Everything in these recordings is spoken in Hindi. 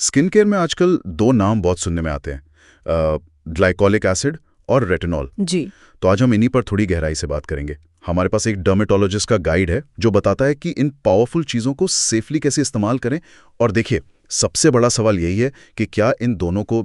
स्किन केयर में आजकल दो नाम बहुत सुनने में आते हैं, ग्लाइकोलिक एसिड और रेटिनॉल। जी। तो आज हम इन्हीं पर थोड़ी गहराई से बात करेंगे। हमारे पास एक डर्मेटोलॉजिस्ट का गाइड है जो बताता है कि इन पावरफुल चीज़ों को सेफली कैसे इस्तेमाल करें। और देखिए, सबसे बड़ा सवाल यही है कि क्या इन दोनों को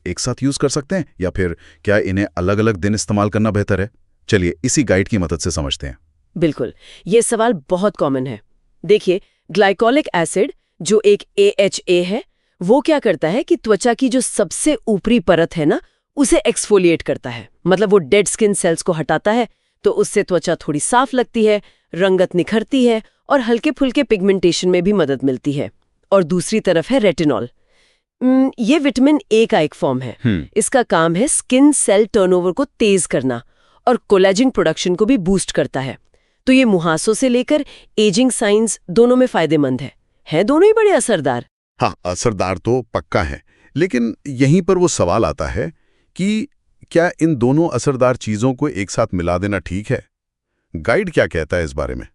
एक साथ यूज़ कर सकते हैं या फिर क्या इन्हें अलग अलग दिन इस्तेमाल करना बेहतर है। चलिए इसी गाइड की मदद से समझते हैं। बिल्कुल, ये सवाल बहुत कॉमन है। देखिए, ग्लाइकोलिक एसिड जो एक AHA है, वो क्या करता है कि त्वचा की जो सबसे ऊपरी परत है ना, उसे एक्सफोलिएट करता है। मतलब वो डेड स्किन सेल्स को हटाता है, तो उससे त्वचा थोड़ी साफ लगती है, रंगत निखरती है और हल्के फुल्के पिगमेंटेशन में भी मदद मिलती है। और दूसरी तरफ है रेटिनॉल। ये विटामिन ए का एक फॉर्म है। इसका काम है स्किन सेल टर्नओवर को तेज करना और कोलेजन प्रोडक्शन को भी बूस्ट करता है। तो ये मुहासों से लेकर एजिंग साइंस दोनों में फायदेमंद है दोनों ही बड़े असरदार। हाँ, असरदार तो पक्का है, लेकिन यहीं पर वो सवाल आता है कि क्या इन दोनों असरदार चीजों को एक साथ मिला देना ठीक है? गाइड क्या कहता है इस बारे में?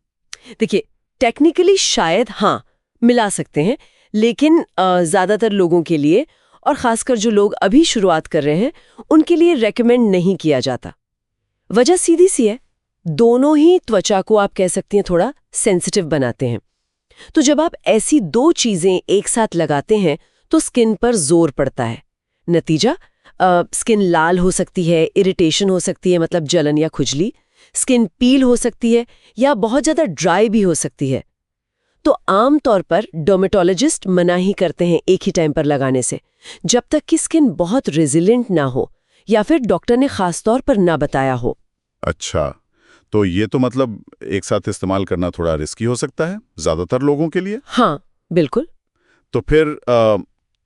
देखिए, टेक्निकली शायद हाँ मिला सकते हैं, लेकिन ज्यादातर लोगों के लिए और खासकर जो लोग अभी शुरुआत कर रहे हैं उनके लिए रेकमेंड नहीं किया जाता। वजह सीधी सी है, दोनों ही त्वचा को आप कह सकती हैं थोड़ा सेंसिटिव बनाते हैं। तो जब आप ऐसी दो चीजें एक साथ लगाते हैं तो स्किन पर जोर पड़ता है। नतीजा, स्किन लाल हो सकती है, इरिटेशन हो सकती है, मतलब जलन या खुजली, स्किन पील हो सकती है या बहुत ज्यादा ड्राई भी हो सकती है। तो आमतौर पर डर्मेटोलॉजिस्ट मना ही करते हैं एक ही टाइम पर लगाने से, जब तक कि स्किन बहुत रेजिलेंट ना हो या फिर डॉक्टर ने खास तौर पर ना बताया हो। अच्छा, तो ये तो मतलब एक साथ इस्तेमाल करना थोड़ा रिस्की हो सकता है ज्यादातर लोगों के लिए। हाँ, बिल्कुल। तो फिर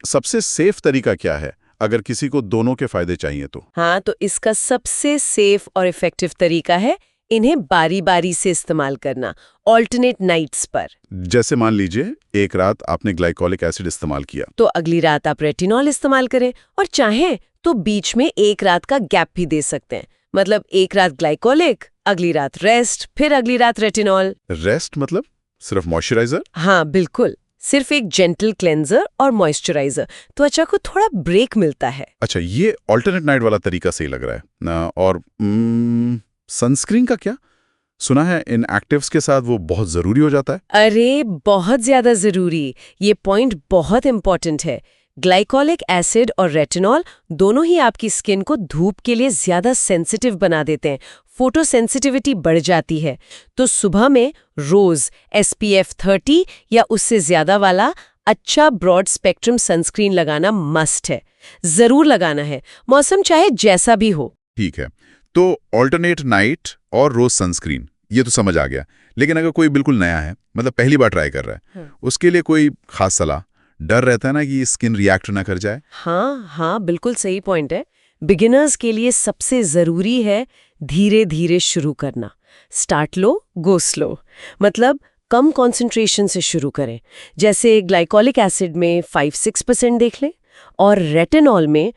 सबसे सेफ तरीका क्या है अगर किसी को दोनों के फायदे चाहिए तो? हाँ, तो इसका सबसे सेफ और इफेक्टिव तरीका है इन्हें बारी बारी से इस्तेमाल करना, ऑल्टरनेट नाइट्स पर। जैसे मान लीजिए एक रात आपने ग्लाइकोलिक एसिड इस्तेमाल किया, तो अगली रात आप रेटिनॉल इस्तेमाल करें, और चाहें तो बीच में एक रात का गैप भी दे सकते हैं। मतलब एक रात ग्लाइकोलिक, अगली रात रेस्ट, फिर अगली रात रेटिनॉल। रेस्ट मतलब सिर्फ मॉइस्चराइजर? हाँ बिल्कुल, सिर्फ एक जेंटल क्लेंजर और मॉइस्चराइजर, त्वचा को थोड़ा ब्रेक मिलता है। अच्छा, ये ऑल्टरनेट नाइट वाला तरीका सही लग रहा है ना। और सनस्क्रीन का क्या? सुना है इन एक्टिव्स के साथ वो बहुत जरूरी हो जाता है। अरे बहुत ज्यादा जरूरी, ये पॉइंट बहुत इंपॉर्टेंट है। ग्लाइकोलिक एसिड और रेटिनॉल दोनों ही आपकी स्किन को धूप के लिए ज्यादा सेंसिटिव बना देते हैं, फोटो सेंसिटिविटी बढ़ जाती है। तो सुबह में रोज SPF 30 या उससे ज्यादा वाला अच्छा ब्रॉड स्पेक्ट्रम सनस्क्रीन लगाना मस्ट है, जरूर लगाना है, मौसम चाहे जैसा भी हो। ठीक है, तो ऑल्टरनेट नाइट और रोज सनस्क्रीन ये तो समझ आ गया। लेकिन अगर कोई बिल्कुल नया है, मतलब पहली बार ट्राई कर रहा है, उसके लिए कोई खास सलाह? डर रहता है ना कि स्किन रिएक्ट ना कर जाए। हाँ, बिल्कुल सही पॉइंट है। बिगिनर्स के लिए सबसे जरूरी है धीरे धीरे शुरू करना। स्टार्ट लो, गो स्लो, मतलब कम कंसंट्रेशन से शुरू करें। जैसे ग्लाइकोलिक एसिड में 5-6% देख लें और रेटिनॉल में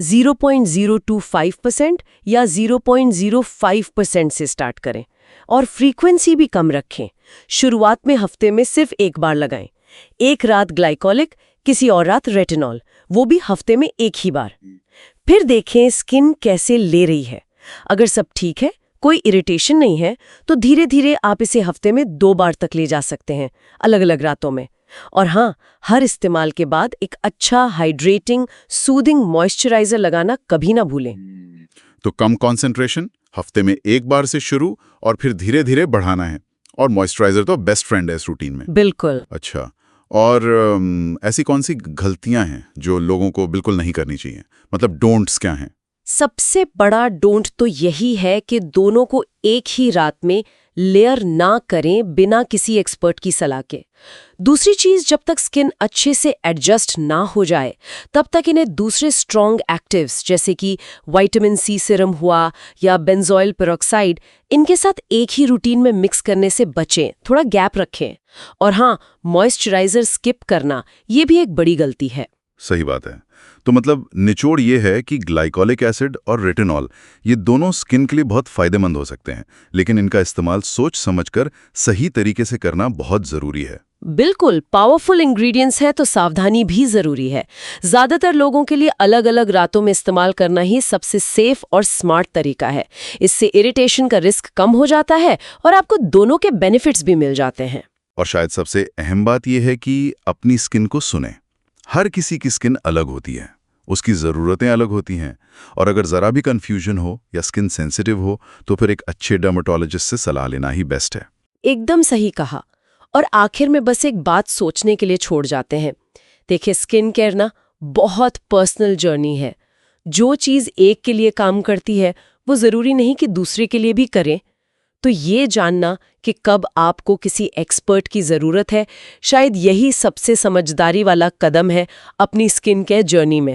0.025% या 0.05% से स्टार्ट करें। और फ्रीक्वेंसी भी कम रखें। शुरुआत में हफ्ते में सिर्फ एक बार लगाएं, एक रात ग्लाइकोलिक, किसी और रात रेटिनॉल, वो भी हफ्ते में एक ही बार। फिर देखें स्किन कैसे ले रही है। अगर सब ठीक है, कोई इरिटेशन नहीं है, तो धीरे धीरे आप इसे हफ्ते में 2 बार तक ले जा सकते हैं, अलग अलग रातों में। और हाँ, हर इस्तेमाल के बाद एक अच्छा हाइड्रेटिंग सूदिंग मॉइस्चराइजर लगाना कभी ना भूलें। तो कम कंसंट्रेशन, हफ्ते में एक बार से शुरू और फिर धीरे धीरे बढ़ाना है। और मॉइस्चराइजर तो बेस्ट फ्रेंड है इस रूटीन में। बिल्कुल। अच्छा, और ऐसी कौन सी गलतियां हैं जो लोगों को बिल्कुल नहीं करनी चाहिए? मतलब डोंट्स क्या हैं? सबसे बड़ा डोंट तो यही है कि दोनों को एक ही रात में लेयर ना करें बिना किसी एक्सपर्ट की सलाह के। दूसरी चीज, जब तक स्किन अच्छे से एडजस्ट ना हो जाए तब तक इन्हें दूसरे स्ट्रॉन्ग एक्टिव्स जैसे कि विटामिन C सीरम हुआ या बेंजोइल पेरोक्साइड, इनके साथ एक ही रूटीन में मिक्स करने से बचें, थोड़ा गैप रखें। और हाँ, मॉइस्चराइजर स्किप करना ये भी एक बड़ी गलती है। सही बात है। तो मतलब निचोड़ ये है कि ग्लाइकोलिक एसिड और रेटिनॉल ये दोनों स्किन के लिए बहुत फायदेमंद हो सकते हैं, लेकिन इनका इस्तेमाल सोच समझकर सही तरीके से करना बहुत ज़रूरी है। बिल्कुल, पावरफुल इंग्रेडिएंट्स है तो सावधानी भी जरूरी है। ज्यादातर लोगों के लिए अलग अलग रातों में इस्तेमाल करना ही सबसे सेफ और स्मार्ट तरीका है। इससे इरिटेशन का रिस्क कम हो जाता है और आपको दोनों के बेनिफिट्स भी मिल जाते हैं। और शायद सबसे अहम बात यह है कि अपनी स्किन को सुने। हर किसी की स्किन अलग होती है, उसकी ज़रूरतें अलग होती हैं, और अगर ज़रा भी कन्फ्यूजन हो या स्किन सेंसिटिव हो तो फिर एक अच्छे डर्मेटोलॉजिस्ट से सलाह लेना ही बेस्ट है। एकदम सही कहा। और आखिर में बस एक बात सोचने के लिए छोड़ जाते हैं। देखिए, स्किन केयर ना बहुत पर्सनल जर्नी है। जो चीज़ एक के लिए काम करती है वो ज़रूरी नहीं कि दूसरे के लिए भी करें। तो ये जानना कि कब आपको किसी एक्सपर्ट की ज़रूरत है, शायद यही सबसे समझदारी वाला कदम है अपनी स्किन केयर जर्नी में।